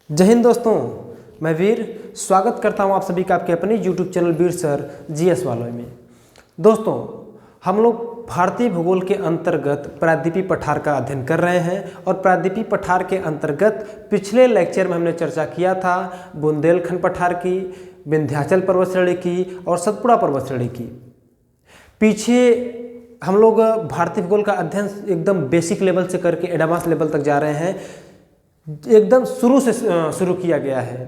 जय हिंद दोस्तों, मैं वीर स्वागत करता हूं आप सभी का आपके अपने YouTube चैनल वीर सर जीएस वालों में। दोस्तों, हम लोग भारतीय भूगोल के अंतर्गत प्रायद्वीपीय पठार का अध्ययन कर रहे हैं और प्रायद्वीपीय पठार के अंतर्गत पिछले लेक्चर में हमने चर्चा किया था बुंदेलखंड पठार की, विंध्याचल पर्वत श्रेणी की और सतपुड़ा पर्वत श्रेणी की। पीछे हम लोग भारतीय भूगोल का अध्ययन एकदम बेसिक लेवल से करके एडवांस लेवल तक जा रहे हैं, एकदम शुरू से शुरू किया गया है।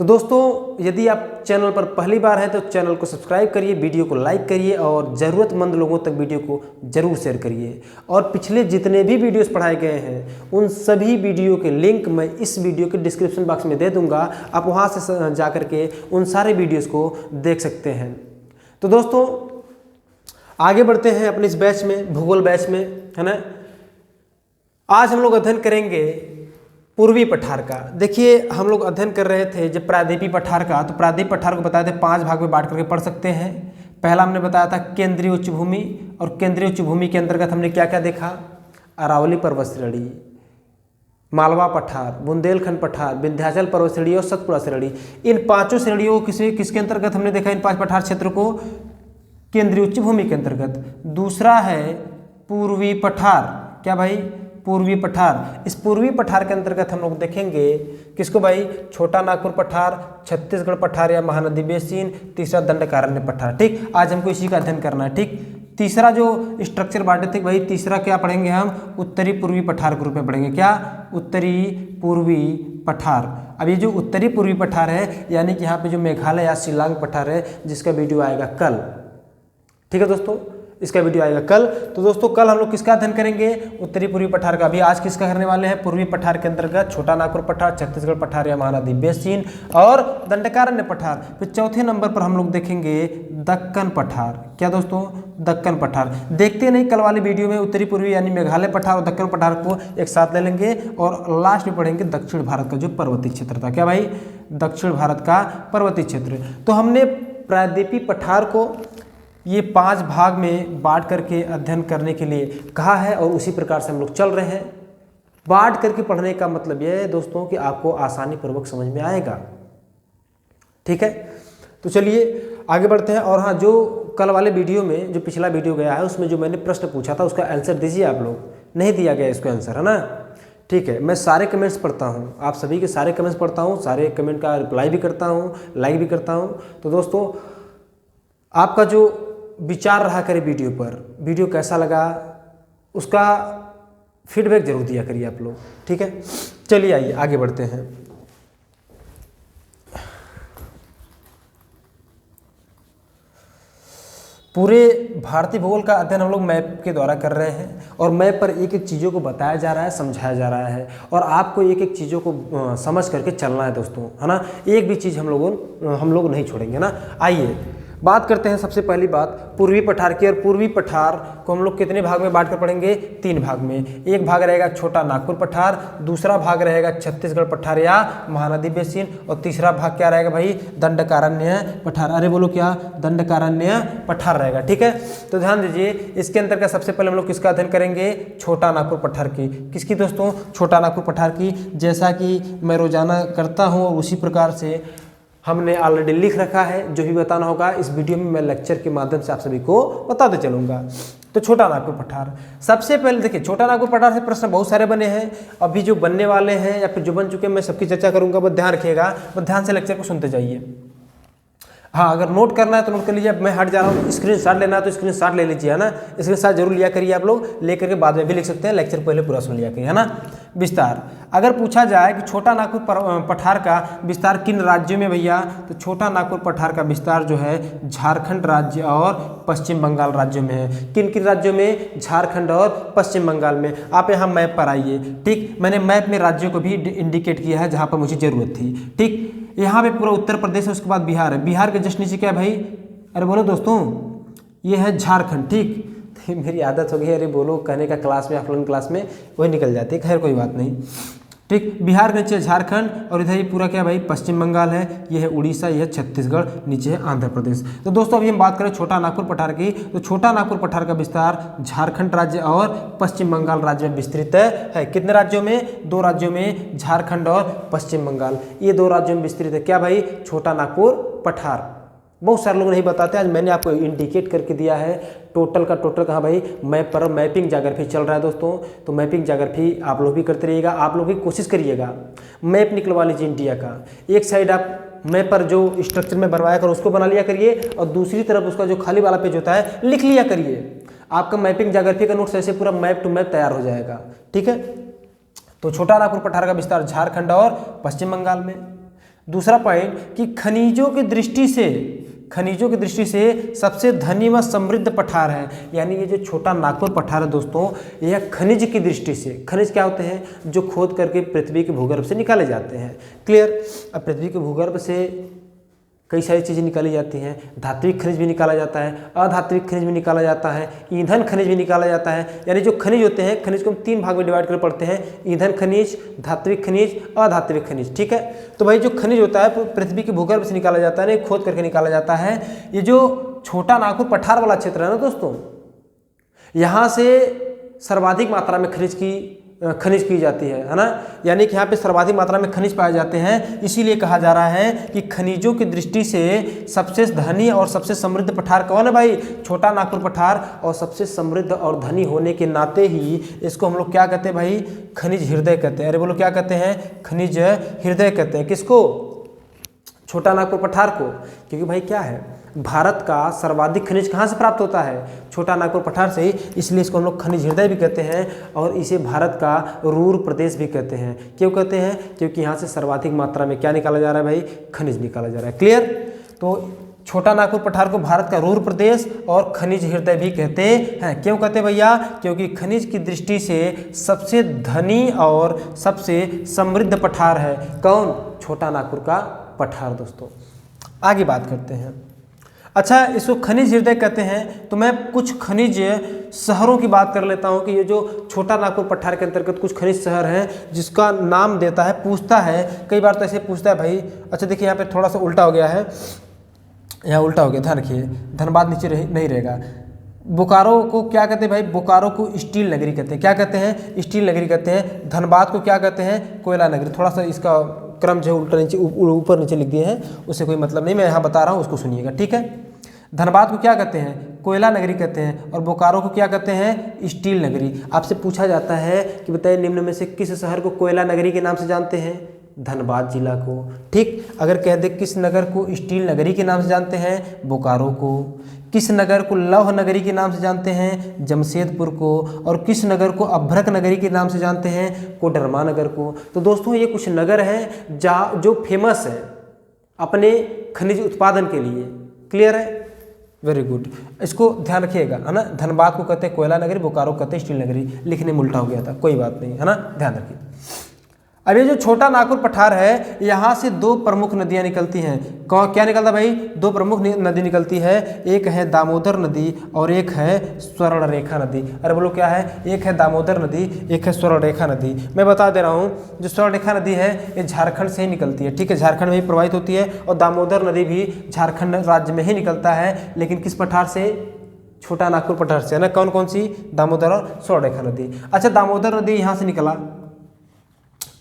तो दोस्तों, यदि आप चैनल पर पहली बार हैं तो चैनल को सब्सक्राइब करिए, वीडियो को लाइक करिए और ज़रूरतमंद लोगों तक वीडियो को ज़रूर शेयर करिए। और पिछले जितने भी वीडियोस पढ़ाए गए हैं उन सभी वीडियो के लिंक मैं इस वीडियो के डिस्क्रिप्शन बॉक्स में दे दूंगा, आप वहां से जा करके उन सारे वीडियोज़ को देख सकते हैं। तो दोस्तों, आगे बढ़ते हैं अपने इस बैच में, भूगोल बैच में, है ना। आज हम लोग अध्ययन करेंगे पूर्वी पठार का। देखिए, हम लोग अध्ययन कर रहे थे जब प्रायद्वीपीय पठार का, तो प्रायद्वीपीय पठार को बताए थे 5 भाग में बांट करके पढ़ सकते हैं। पहला हमने बताया था केंद्रीय उच्च भूमि, और केंद्रीय उच्च भूमि के अंतर्गत हमने क्या क्या देखा, अरावली पर्वत श्रेणी, मालवा पठार, बुंदेलखंड पठार, विंध्याचल पर्वत श्रेणी और सतपुड़ा श्रेणी। इन पांचों श्रेणियों को किसके अंतर्गत हमने देखा, इन 5 पठार क्षेत्र को केंद्रीय उच्च भूमि के अंतर्गत। दूसरा है पूर्वी पठार, क्या भाई, पूर्वी पठार। इस पूर्वी पठार के अंतर्गत हम लोग देखेंगे किसको भाई, छोटा नागपुर पठार, छत्तीसगढ़ पठार या महानदी बेसिन, तीसरा दंडकारण्य पठार। ठीक, आज हमको इसी का अध्ययन करना है। ठीक, तीसरा जो स्ट्रक्चर बांटे थे भाई, तीसरा क्या पढ़ेंगे हम, उत्तरी पूर्वी पठार के रूप में पढ़ेंगे। क्या, उत्तरी पूर्वी पठार। अब ये जो उत्तरी पूर्वी पठार है, यानी कि यहाँ पे जो मेघालय या शिलांग पठार है, जिसका वीडियो आएगा कल। ठीक है दोस्तों, इसका वीडियो आएगा कल। तो दोस्तों, कल हम लोग किसका अध्ययन करेंगे, उत्तरी पूर्वी पठार का। अभी आज किसका करने वाले हैं, पूर्वी पठार के अंतर्गत छोटा नागपुर पठार, छत्तीसगढ़ पठार या महानदी बेसिन और दंडकारण्य पठार। फिर चौथे नंबर पर हम लोग देखेंगे दक्कन पठार। क्या दोस्तों, दक्कन पठार। देखते नहीं, कल वाली वीडियो में उत्तरी पूर्वी यानी मेघालय पठार और दक्कन पठार को एक साथ ले लेंगे और लास्ट में पढ़ेंगे दक्षिण भारत का जो पर्वतीय क्षेत्र था। क्या भाई, दक्षिण भारत का पर्वतीय क्षेत्र। तो हमने प्रायद्वीपीय पठार को ये 5 भाग में बांट करके अध्ययन करने के लिए कहा है और उसी प्रकार से हम लोग चल रहे हैं। बांट करके पढ़ने का मतलब यह है दोस्तों कि आपको आसानी पूर्वक समझ में आएगा। ठीक है, तो चलिए आगे बढ़ते हैं। और हाँ, जो कल वाले वीडियो में, जो पिछला वीडियो गया है, उसमें जो मैंने प्रश्न पूछा था उसका आंसर दीजिए। आप लोग नहीं दिया गया इसको आंसर, है ना। ठीक है, मैं सारे कमेंट्स पढ़ता हूँ, आप सभी के सारे कमेंट्स पढ़ता हूँ, सारे कमेंट का रिप्लाई भी करता हूँ, लाइक भी करता हूँ। तो दोस्तों, आपका जो विचार रहा करे वीडियो पर, वीडियो कैसा लगा उसका फीडबैक जरूर दिया करिए आप लोग। ठीक है, चलिए आइए आगे बढ़ते हैं। पूरे भारतीय भूगोल का अध्ययन हम लोग मैप के द्वारा कर रहे हैं और मैप पर एक एक चीज़ों को बताया जा रहा है, समझाया जा रहा है और आपको एक एक चीज़ों को समझ करके चलना है दोस्तों, है ना। एक भी चीज़ हम लोग नहीं छोड़ेंगे ना। आइए बात करते हैं सबसे पहली बात पूर्वी पठार की। और पूर्वी पठार को हम लोग कितने भाग में बांट कर पढ़ेंगे, 3 भाग में। एक भाग रहेगा छोटा नागपुर पठार, दूसरा भाग रहेगा छत्तीसगढ़ पठार या महानदी बेसिन और तीसरा भाग क्या रहेगा भाई, दंडकारण्य पठार। अरे बोलो क्या, दंडकारण्य पठार रहेगा। ठीक है, तो ध्यान दीजिए, इसके अंतर्गत सबसे पहले हम लोग किसका अध्ययन करेंगे, छोटा नागपुर पठार की। किसकी दोस्तों, छोटा नागपुर पठार की। जैसा कि मैं रोजाना करता हूँ और उसी प्रकार से हमने ऑलरेडी लिख रखा है, जो भी बताना होगा इस वीडियो में मैं लेक्चर के माध्यम से आप सभी को बताते चलूँगा। तो छोटा नागपुर पठार, सबसे पहले देखिए, छोटा नागपुर पठार से प्रश्न बहुत सारे बने हैं, अभी जो बनने वाले हैं या फिर जो बन चुके हैं मैं सबकी चर्चा करूँगा, बस ध्यान रखिएगा, बस ध्यान से लेक्चर को सुनते जाइए। हाँ, अगर नोट करना है तो नोट कर लीजिए। अब मैं हट जा रहा हूँ, स्क्रीनशॉट लेना है तो स्क्रीनशॉट ले लीजिए, है ना। स्क्रीनशॉट जरूर लिया करिए आप लोग, लेकर के बाद में भी लिख सकते हैं, लेक्चर पहले पूरा सुन लिया करिए, है ना। विस्तार, अगर पूछा जाए कि छोटा नागपुर पठार का विस्तार किन राज्यों में भैया, तो छोटा नागपुर पठार का विस्तार जो है झारखंड राज्य और पश्चिम बंगाल राज्यों में है। किन किन राज्यों में, झारखंड और पश्चिम बंगाल में। आप यहाँ मैप पर आइए। ठीक, मैंने मैप में राज्यों को भी इंडिकेट किया है जहाँ पर मुझे जरूरत थी। ठीक, यहाँ पे पूरा उत्तर प्रदेश है, उसके बाद बिहार है। बिहार के जस्ट नीचे क्या है भाई, अरे बोलो दोस्तों, ये है झारखंड। ठीक, मेरी आदत हो गई अरे बोलो कहने का, क्लास में ऑफलाइन क्लास में वही निकल जाती है, खैर कोई बात नहीं। ठीक। बिहार के नीचे झारखंड और इधर ये पूरा क्या भाई पश्चिम बंगाल है, ये है उड़ीसा, ये है छत्तीसगढ़, नीचे है आंध्र प्रदेश। तो दोस्तों अभी हम बात करें छोटा नागपुर पठार की, तो छोटा नागपुर पठार का विस्तार झारखंड राज्य और पश्चिम बंगाल राज्य में विस्तृत है। कितने राज्यों में? 2 राज्यों में, झारखंड और पश्चिम बंगाल, ये 2 राज्यों में विस्तृत है। क्या भाई? छोटा नागपुर पठार। बहुत सारे लोग नहीं बताते, आज मैंने आपको इंडिकेट करके दिया है। टोटल का टोटल कहाँ भाई? मैप पर मैपिंग ज्योग्राफी चल रहा है दोस्तों, तो मैपिंग ज्योग्राफी आप लोग भी करते रहिएगा। आप लोग भी कोशिश करिएगा, मैप निकलवा लीजिए इंडिया का। एक साइड आप मैप पर जो स्ट्रक्चर में बनवाया कर उसको बना लिया करिए, और दूसरी तरफ उसका जो खाली वाला पेज होता है लिख लिया करिए। आपका मैपिंग ज्योग्राफी का नोट्स ऐसे पूरा मैप टू मैप तैयार हो जाएगा। ठीक है, तो छोटा नागपुर पठार का विस्तार झारखंड और पश्चिम बंगाल में। दूसरा पॉइंट कि खनिजों की दृष्टि से सबसे धनी व समृद्ध पठार है। यानी ये जो छोटा नागपुर पठार है दोस्तों, यह खनिज की दृष्टि से, खनिज क्या होते हैं? जो खोद करके पृथ्वी के भूगर्भ से निकाले जाते हैं। क्लियर? अब पृथ्वी के भूगर्भ से कई सारी चीज़ें निकाली जाती हैं। धात्विक खनिज भी निकाला जाता है, अधात्विक खनिज भी निकाला जाता है, ईंधन खनिज भी निकाला जाता है। यानी जो खनिज होते हैं, खनिज को हम 3 भाग में डिवाइड कर पढ़ते हैं, ईंधन खनिज, धात्विक खनिज, अधात्विक खनिज। ठीक है, तो भाई जो खनिज होता है पृथ्वी के भूगर्भ से निकाला जाता है, नहीं खोद करके निकाला जाता है। ये जो छोटा नागपुर पठार वाला क्षेत्र है ना दोस्तों, यहाँ से सर्वाधिक मात्रा में खनिज की जाती है ना। यानी कि यहाँ पे सर्वाधिक मात्रा में खनिज पाए जाते हैं, इसीलिए कहा जा रहा है कि खनिजों की दृष्टि से सबसे धनी और सबसे समृद्ध पठार कौन है भाई? छोटा नागपुर पठार। और सबसे समृद्ध और धनी होने के नाते ही इसको हम लोग क्या कहते हैं भाई? खनिज हृदय कहते हैं। अरे बोलो क्या कहते हैं? खनिज हृदय कहते हैं। किसको? छोटा नागपुर पठार को। क्योंकि भाई क्या है, भारत का सर्वाधिक खनिज कहाँ से प्राप्त होता है? छोटा नागपुर पठार से ही, इसलिए इसको हम लोग खनिज हृदय भी कहते हैं, और इसे भारत का रूर प्रदेश भी कहते हैं। क्यों कहते हैं? क्योंकि यहाँ से सर्वाधिक मात्रा में क्या निकाला जा रहा है भाई? खनिज निकाला जा रहा है। क्लियर? तो छोटा नागपुर पठार को भारत का रूर प्रदेश और खनिज हृदय भी कहते हैं। क्यों कहते हैं भैया? क्योंकि खनिज की दृष्टि से सबसे धनी और सबसे समृद्ध पठार है। कौन? छोटा नागपुर का पठार। दोस्तों आगे बात करते हैं। अच्छा, इसको खनिज हृदय कहते हैं, तो मैं कुछ खनिज शहरों की बात कर लेता हूं कि ये जो छोटा नागपुर पठार के अंतर्गत कुछ खनिज शहर हैं जिसका नाम देता है, पूछता है। कई बार तो ऐसे पूछता है भाई। अच्छा देखिए, यहाँ पे थोड़ा सा उल्टा हो गया है, यहाँ उल्टा हो गया, ध्यान रखिए, धनबाद नीचे नहीं रहेगा। बोकारो को क्या कहते हैं भाई? बोकारो को स्टील नगरी कहते हैं। क्या कहते हैं? स्टील नगरी कहते हैं। धनबाद को क्या कहते हैं? कोयला नगरी। थोड़ा सा इसका क्रम जो उल्टा नीचे ऊपर नीचे लिख दिए हैं, उससे कोई मतलब नहीं, मैं यहाँ बता रहा हूँ, उसको सुनिएगा। ठीक है, धनबाद को क्या कहते हैं? कोयला नगरी कहते हैं। और बोकारो को क्या कहते हैं? स्टील नगरी। आपसे पूछा जाता है कि बताइए निम्न में से किस शहर को कोयला नगरी के नाम से जानते हैं? धनबाद जिला को। ठीक, अगर कह दे किस नगर को स्टील नगरी के नाम से जानते हैं? बोकारो को। किस नगर को लौह नगरी के नाम से जानते हैं? जमशेदपुर को। और किस नगर को अभ्रक नगरी के नाम से जानते हैं? कोडरमा नगर को। तो दोस्तों ये कुछ नगर हैं जहाँ जो फेमस है अपने खनिज उत्पादन के लिए। क्लियर है? वेरी गुड, इसको ध्यान रखिएगा, है ना। धनबाद को कहते हैं कोयला नगरी, बोकारो कहते हैं स्टील नगरी। लिखने में उल्टा हो गया था, कोई बात नहीं, है ना, ध्यान रखिए। अब ये जो छोटा नागपुर पठार है, यहाँ से 2 प्रमुख नदियाँ निकलती हैं। क्या निकलता भाई? 2 प्रमुख नदी निकलती है। एक है दामोदर नदी और एक है स्वर्णरेखा नदी। अरे बोलो क्या है? एक है दामोदर नदी, एक है स्वर्णरेखा नदी। मैं बता दे रहा हूँ, जो स्वर्णरेखा नदी है ये झारखंड से ही निकलती है। ठीक है, झारखंड में ही प्रवाहित होती है। और दामोदर नदी भी झारखंड राज्य में ही निकलता है, लेकिन किस पठार से? छोटा नागपुर पठार से, है ना। कौन कौन सी? दामोदर और स्वर्णरेखा नदी। अच्छा, दामोदर नदी यहाँ से निकला,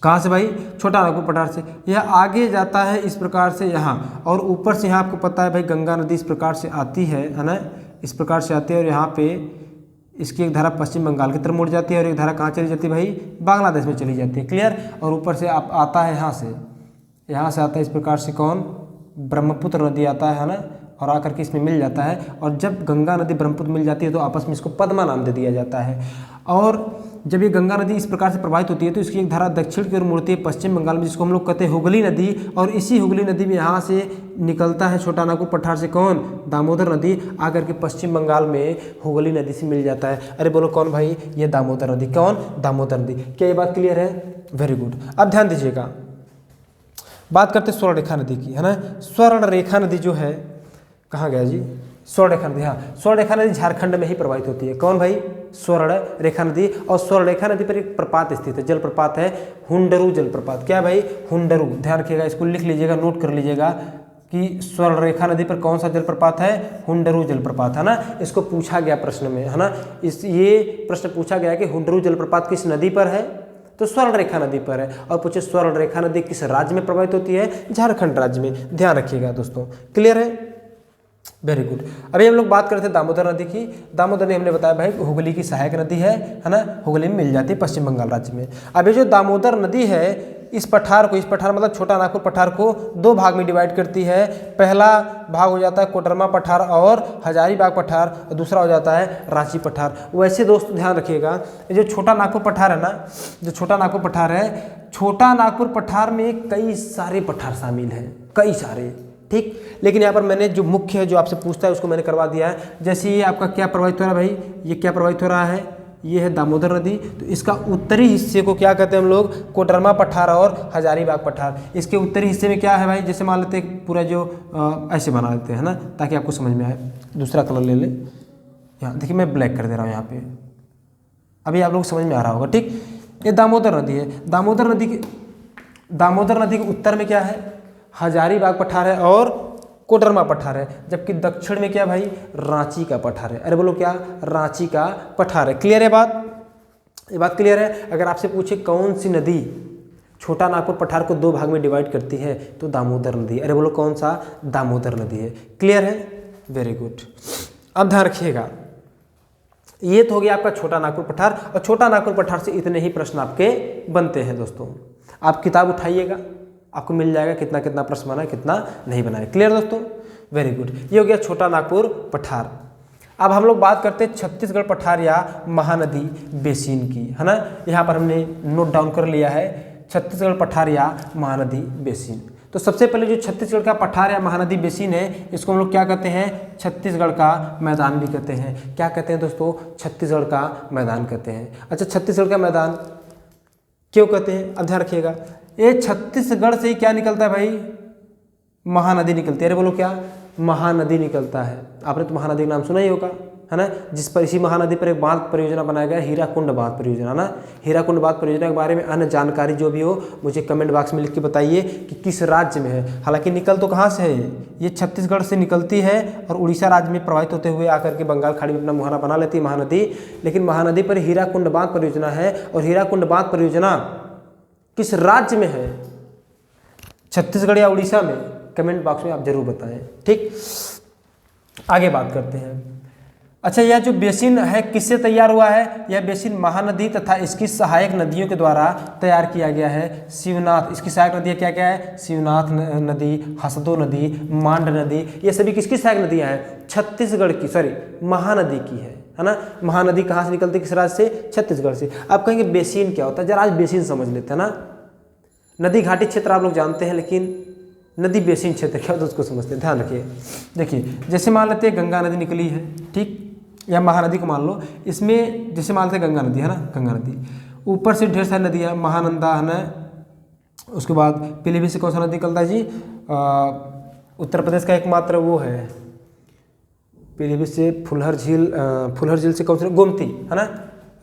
कहाँ से भाई? छोटा नागपुर पठार से। यह आगे जाता है इस प्रकार से यहाँ, और ऊपर से यहाँ आपको पता है भाई गंगा नदी इस प्रकार से आती है ना, इस प्रकार से आती है। और यहाँ पे इसकी एक धारा पश्चिम बंगाल की तरफ मुड़ जाती है और एक धारा कहाँ चली जाती है भाई? बांग्लादेश में चली जाती है। क्लियर? और ऊपर से आप आता है यहाँ से आता है इस प्रकार से, कौन? ब्रह्मपुत्र नदी आता है ना, और आकर के इसमें मिल जाता है। और जब गंगा नदी ब्रह्मपुत्र मिल जाती है तो आपस में इसको पद्मा नाम दे दिया जाता है। और जब ये गंगा नदी इस प्रकार से प्रवाहित होती है तो इसकी एक धारा दक्षिण की ओर मुड़ती है पश्चिम बंगाल में, जिसको हम लोग कहते हैं हुगली नदी। और इसी हुगली नदी में यहाँ से निकलता है छोटा नागपुर पठार से, कौन? दामोदर नदी, आकर के पश्चिम बंगाल में हुगली नदी से मिल जाता है। अरे बोलो कौन भाई? ये दामोदर नदी। कौन? दामोदर नदी। क्या ये बात क्लियर है? Very good. अब ध्यान दीजिएगा, बात करते हैं स्वर्णरेखा नदी की, है ना। स्वर्णरेखा नदी जो है, कहाँ गया जी? स्वर्ण रेखा नदी, हाँ स्वर्ण रेखा नदी झारखंड में ही प्रवाहित होती है। कौन भाई? स्वर्ण रेखा नदी। और स्वर्ण रेखा नदी पर एक प्रपात स्थित है, जलप्रपात है हुंडरू जलप्रपात। क्या भाई? हुंडरू। ध्यान रखिएगा, इसको लिख लीजिएगा, नोट कर लीजिएगा कि स्वर्ण रेखा नदी पर कौन सा जलप्रपात है? हुंडरू जलप्रपात, है ना। इसको पूछा गया प्रश्न में, है ना। ये प्रश्न पूछा गया कि हुंडरू जलप्रपात किस नदी पर है? तो स्वर्ण रेखा नदी पर है। और पूछे स्वर्ण रेखा नदी किस राज्य में प्रवाहित होती है? झारखंड राज्य में। ध्यान रखिएगा दोस्तों, क्लियर है? Very good. अभी हम लोग बात करते हैं दामोदर नदी की। दामोदर नदी हमने बताया भाई हुगली की सहायक नदी है ना, हुगली में मिल जाती है पश्चिम बंगाल राज्य में। अब ये जो दामोदर नदी है, इस पठार मतलब छोटा नागपुर पठार को दो भाग में डिवाइड करती है। पहला भाग हो जाता है कोडरमा पठार और हजारीबाग पठार, और दूसरा हो जाता है रांची पठार। वैसे दोस्तों ध्यान रखिएगा, ये जो छोटा नागपुर पठार है ना, जो छोटा नागपुर पठार है, छोटा नागपुर पठार में कई सारे पठार शामिल हैं, कई सारे, ठीक। लेकिन यहाँ पर मैंने जो मुख्य है, जो आपसे पूछता है, उसको मैंने करवा दिया है। जैसे ये आपका क्या प्रवाहित हो रहा है भाई? ये क्या प्रवाहित हो रहा है? ये है दामोदर नदी। तो इसका उत्तरी हिस्से को क्या कहते हैं हम लोग? कोडरमा पठार और हजारीबाग पठार। इसके उत्तरी हिस्से में क्या है भाई? जैसे मान लेते हैं पूरा जो ऐसे बना लेते हैं ना, ताकि आपको समझ में आए। दूसरा कलर ले ले, यहाँ देखिए मैं ब्लैक कर दे रहा हूँ यहाँ पे, अभी आप लोग समझ में आ रहा होगा, ठीक। ये दामोदर नदी है। दामोदर नदी के उत्तर में क्या है? हजारीबाग पठार है और कोडरमा पठार है। जबकि दक्षिण में क्या भाई? रांची का पठार है। अरे बोलो क्या? रांची का पठार है। क्लियर है बात? ये बात क्लियर है? अगर आपसे पूछे कौन सी नदी छोटा नागपुर पठार को दो भाग में डिवाइड करती है, तो दामोदर नदी। अरे बोलो कौन सा? दामोदर नदी है। क्लियर है? Very good. अब ध्यान रखिएगा, ये तो हो गया आपका छोटा नागपुर पठार। और छोटा नागपुर पठार से इतने ही प्रश्न आपके बनते हैं दोस्तों। आप किताब उठाइएगा, आपको मिल जाएगा कितना कितना प्रश्न बना है, कितना नहीं बना है। क्लियर दोस्तों? Very good. ये हो गया छोटा नागपुर पठार। अब हम लोग बात करते हैं छत्तीसगढ़ पठार या महानदी बेसिन की, है ना। यहाँ पर हमने नोट डाउन कर लिया है, छत्तीसगढ़ पठार या महानदी बेसिन। तो सबसे पहले जो छत्तीसगढ़ का पठार या महानदी बेसिन है, इसको हम लोग क्या कहते हैं? छत्तीसगढ़ का मैदान भी कहते हैं। क्या कहते हैं दोस्तों? छत्तीसगढ़ का मैदान कहते हैं। अच्छा, छत्तीसगढ़ का मैदान क्यों कहते हैं? अब ध्यान रखिएगा, ये छत्तीसगढ़ से ही क्या निकलता है भाई? महानदी निकलती है। अरे बोलो क्या? महानदी निकलता है। आपने तो महानदी का नाम सुना ही होगा, है ना। जिस पर इसी महानदी पर एक बांध परियोजना बनाया गया, हीराकुंड बांध परियोजना, है ना। हीराकुंड बांध परियोजना के बारे में अन्य जानकारी जो भी हो, मुझे कमेंट बॉक्स में लिख के बताइए कि किस राज्य में है। हालांकि निकल तो कहाँ से है? ये छत्तीसगढ़ से निकलती है और उड़ीसा राज्य में प्रवाहित होते हुए आकर के बंगाल खाड़ी में अपना मुहाना बना लेती है महानदी। लेकिन महानदी पर हीराकुंड बांध परियोजना है, और हीराकुंड बांध परियोजना किस राज्य में है? छत्तीसगढ़ या उड़ीसा में? कमेंट बॉक्स में आप जरूर बताएं, ठीक। आगे बात करते हैं। अच्छा, यह जो बेसिन है किससे तैयार हुआ है? यह बेसिन महानदी तथा इसकी सहायक नदियों के द्वारा तैयार किया गया है। शिवनाथ, इसकी सहायक नदियाँ क्या क्या है? शिवनाथ नदी, हसदो नदी, मांड नदी, ये सभी किसकी सहायक नदियाँ हैं? छत्तीसगढ़ की, महानदी की है ना। महानदी कहाँ से निकलती है? किस राज्य से? छत्तीसगढ़ से। आप कहेंगे बेसिन क्या होता है? जरा आज बेसिन समझ लेते हैं ना। नदी घाटी क्षेत्र आप लोग जानते हैं, लेकिन नदी बेसिन क्षेत्र क्या होता है उसको समझते हैं। ध्यान रखिए, देखिए जैसे मान लेते हैं गंगा नदी निकली है, ठीक, या महानदी को मान लो। इसमें जैसे मान लेते हैं गंगा नदी है ना, गंगा नदी, ऊपर से ढेर सारी नदियाँ, महानंदा है ना, उसके बाद पीलीभीत से कौन सा नदी निकलता है जी? उत्तर प्रदेश का एकमात्र वो है, पीलीभीत से फुलहर झील से कौन सा? गोमती, है ना।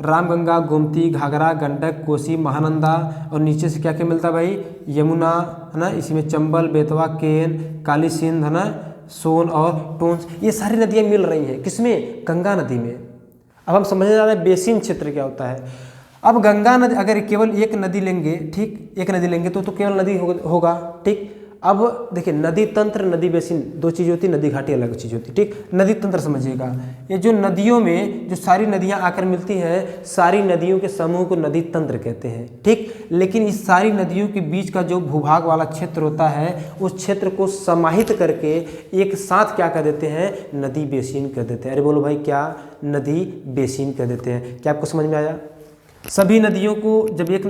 रामगंगा, गोमती, घाघरा, गंडक, कोसी, महानंदा, और नीचे से क्या क्या मिलता है भाई? यमुना, है ना। इसी में चंबल, बेतवा, केन, काली सिंध, है ना, सोन और टोंस, ये सारी नदियाँ मिल रही हैं किसमें? गंगा नदी में। अब हम समझने जा रहे हैं बेसिन क्षेत्र क्या होता है। अब गंगा नदी, अगर केवल एक नदी लेंगे, ठीक, एक नदी लेंगे तो केवल नदी होगा, ठीक। अब देखिए, नदी तंत्र, नदी बेसिन दो चीज़ होती, नदी घाटी अलग चीज़ होती, ठीक। नदी तंत्र समझिएगा, ये जो नदियों में जो सारी नदियां आकर मिलती हैं, सारी नदियों के समूह को नदी तंत्र कहते हैं, ठीक। लेकिन इस सारी नदियों के बीच का जो भूभाग वाला क्षेत्र होता है, उस क्षेत्र को समाहित करके एक साथ क्या कह देते हैं? नदी बेसिन कह देते हैं। अरे बोलो भाई क्या? नदी बेसिन कह देते हैं। क्या आपको समझ में आया? सभी नदियों को जब एक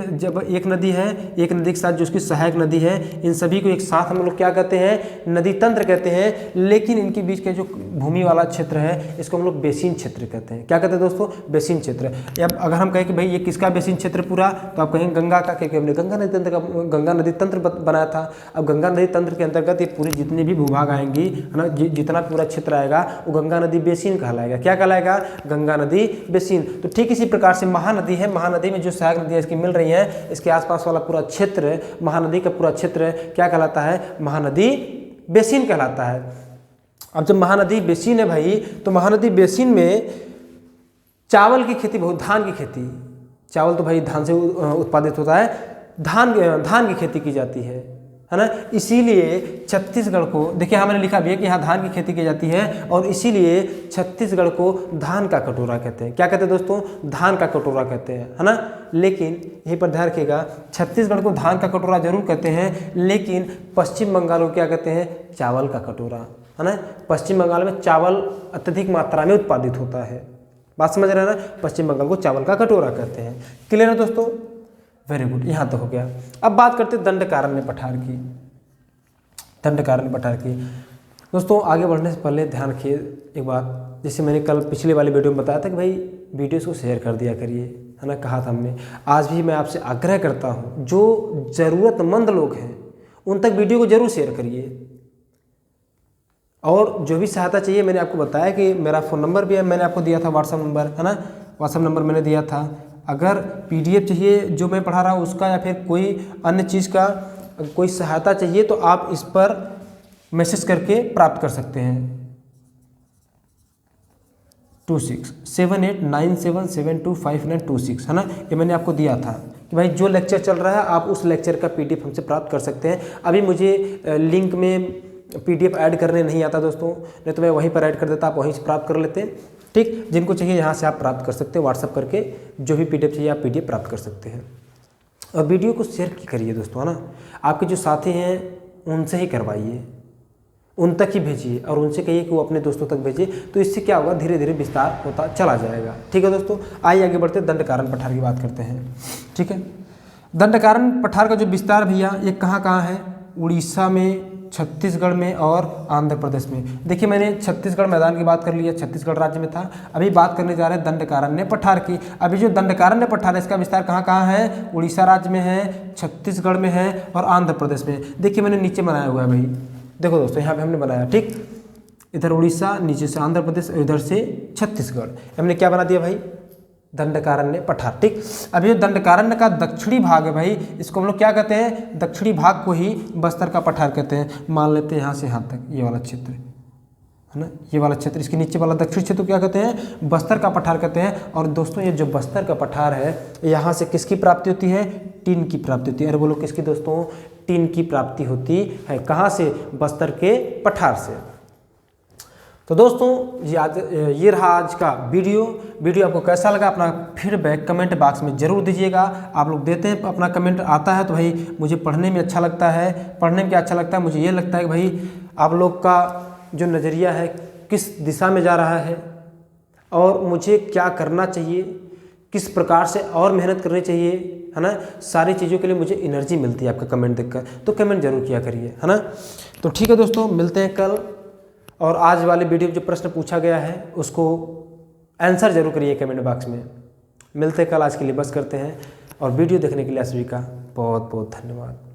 नदी है, एक नदी के साथ जो उसकी सहायक नदी है, इन सभी को एक साथ हम लोग क्या कहते हैं, नदी तंत्र कहते हैं। लेकिन इनके बीच का जो भूमि वाला क्षेत्र है इसको हम लोग बेसिन क्षेत्र कहते हैं। क्या कहते हैं दोस्तों, बेसिन क्षेत्र। अब अगर हम कहें कि भाई ये किसका बेसिन क्षेत्र पूरा, तो आप कहेंगे गंगा का, क्योंकि हमने गंगा नदी तंत्र का गंगा नदी तंत्र बनाया था। अब गंगा नदी तंत्र के अंतर्गत ये पूरी जितने भी भूभाग आएंगी है ना, जितना पूरा क्षेत्र आएगा वो गंगा नदी बेसिन कहलाएगा। क्या कहलाएगा, गंगा नदी बेसिन। तो ठीक इसी प्रकार से महानदी है, महानदी में जो सहायक नदियाँ इसकी मिल रही हैं, इसके आसपास वाला पूरा क्षेत्र, महानदी का पूरा क्षेत्र क्या कहलाता है, महानदी बेसिन कहलाता है। अब जब महानदी बेसिन है भाई, तो महानदी बेसिन में चावल की खेती बहुत, धान की खेती, चावल तो भाई धान से उत्पादित होता है, धान की खेती की जाती है ना। इसीलिए छत्तीसगढ़ को, देखिए यहाँ मैंने लिखा भी है कि यहाँ धान की खेती की जाती है, और इसीलिए छत्तीसगढ़ को धान का कटोरा कहते हैं। क्या कहते हैं दोस्तों, धान का कटोरा कहते हैं, है ना। लेकिन यहीं पर ध्यान रखिएगा, छत्तीसगढ़ को धान का कटोरा जरूर कहते हैं, लेकिन पश्चिम बंगाल को क्या कहते हैं, चावल का कटोरा, है ना। पश्चिम बंगाल में चावल अत्यधिक मात्रा में उत्पादित होता है। बात समझ रहे हैं ना, पश्चिम बंगाल को चावल का कटोरा कहते हैं। क्लियर है दोस्तों, वेरी गुड, यहाँ तक हो गया। अब बात करते हैं दंडकारण्य पठार की। दंडकारण्य पठार की दोस्तों, आगे बढ़ने से पहले ध्यान रखिए एक बात, जैसे मैंने कल पिछले वाले वीडियो में बताया था कि भाई वीडियोस को शेयर कर दिया करिए, है ना, कहा था हमने। आज भी मैं आपसे आग्रह करता हूँ, जो ज़रूरतमंद लोग हैं उन तक वीडियो को जरूर शेयर करिए। और जो भी सहायता चाहिए, मैंने आपको बताया कि मेरा फ़ोन नंबर भी है, मैंने आपको दिया था व्हाट्सअप नंबर, है ना, व्हाट्सअप नंबर मैंने दिया था। अगर PDF चाहिए जो मैं पढ़ा रहा हूँ उसका, या फिर कोई अन्य चीज़ का कोई सहायता चाहिए, तो आप इस पर मैसेज करके प्राप्त कर सकते हैं। 267897725926, है ना, ये मैंने आपको दिया था कि भाई जो लेक्चर चल रहा है आप उस लेक्चर का PDF हमसे प्राप्त कर सकते हैं। अभी मुझे लिंक में PDF ऐड करने नहीं आता दोस्तों, नहीं तो मैं वहीं पर ऐड कर देता, आप वहीं से प्राप्त कर लेते। ठीक, जिनको चाहिए यहाँ से आप प्राप्त कर सकते हैं, व्हाट्सअप करके जो भी PDF चाहिए आप PDF प्राप्त कर सकते हैं। और वीडियो को शेयर करिए दोस्तों, है ना, आपके जो साथी हैं उनसे ही करवाइए, उन तक ही भेजिए, और उनसे कहिए कि वो अपने दोस्तों तक भेजिए। तो इससे क्या होगा, धीरे धीरे विस्तार होता चला जाएगा। ठीक है दोस्तों, आइए आगे बढ़ते दंडकारण्य पठार की बात करते हैं। ठीक है, दंडकारण्य पठार का जो विस्तार भैया, ये कहाँ कहाँ है, उड़ीसा में, छत्तीसगढ़ में और आंध्र प्रदेश में। देखिए मैंने छत्तीसगढ़ मैदान की बात कर ली है, छत्तीसगढ़ राज्य में था। अभी बात करने जा रहे हैं दंडकारण्य पठार की। अभी जो दंडकारण्य पठार है इसका विस्तार कहाँ कहाँ है, उड़ीसा राज्य में है, छत्तीसगढ़ में है और आंध्र प्रदेश में। देखिए मैंने नीचे बनाया हुआ है भाई, देखो दोस्तों यहाँ पे हमने बनाया, ठीक, इधर उड़ीसा, नीचे से आंध्र प्रदेश, इधर से छत्तीसगढ़, हमने क्या बना दिया भाई, दंडकारण्य पठार। ठीक, अभी जो दंडकारण्य का दक्षिणी भाग है भाई, इसको हम लोग क्या कहते हैं, दक्षिणी भाग को ही बस्तर का पठार कहते हैं। मान लेते हैं यहाँ से यहाँ तक ये वाला क्षेत्र, है ना, ये वाला क्षेत्र, इसके नीचे वाला दक्षिण क्षेत्र क्या कहते हैं, बस्तर का पठार कहते हैं। और दोस्तों ये जो बस्तर का पठार है, यहाँ से किसकी प्राप्ति होती है, टीन की प्राप्ति होती है। अरे बोलो किसकी दोस्तों, टीन की प्राप्ति होती है। कहाँ से, बस्तर के पठार से। तो दोस्तों ये रहा आज का वीडियो आपको कैसा लगा, अपना फीडबैक कमेंट बॉक्स में ज़रूर दीजिएगा। आप लोग देते हैं अपना कमेंट, आता है तो भाई मुझे पढ़ने में अच्छा लगता है। पढ़ने में क्या अच्छा लगता है, मुझे ये लगता है कि भाई आप लोग का जो नज़रिया है किस दिशा में जा रहा है, और मुझे क्या करना चाहिए, किस प्रकार से और मेहनत करनी चाहिए, है ना, सारी चीज़ों के लिए मुझे एनर्जी मिलती है आपका कमेंट देखकर। तो कमेंट जरूर किया करिए, है ना। तो ठीक है दोस्तों, मिलते हैं कल। और आज वाले वीडियो में जो प्रश्न पूछा गया है उसको आंसर जरूर करिए कमेंट बॉक्स में। मिलते हैं कल, आज के लिए बस करते हैं। और वीडियो देखने के लिए आप सभी का बहुत बहुत धन्यवाद।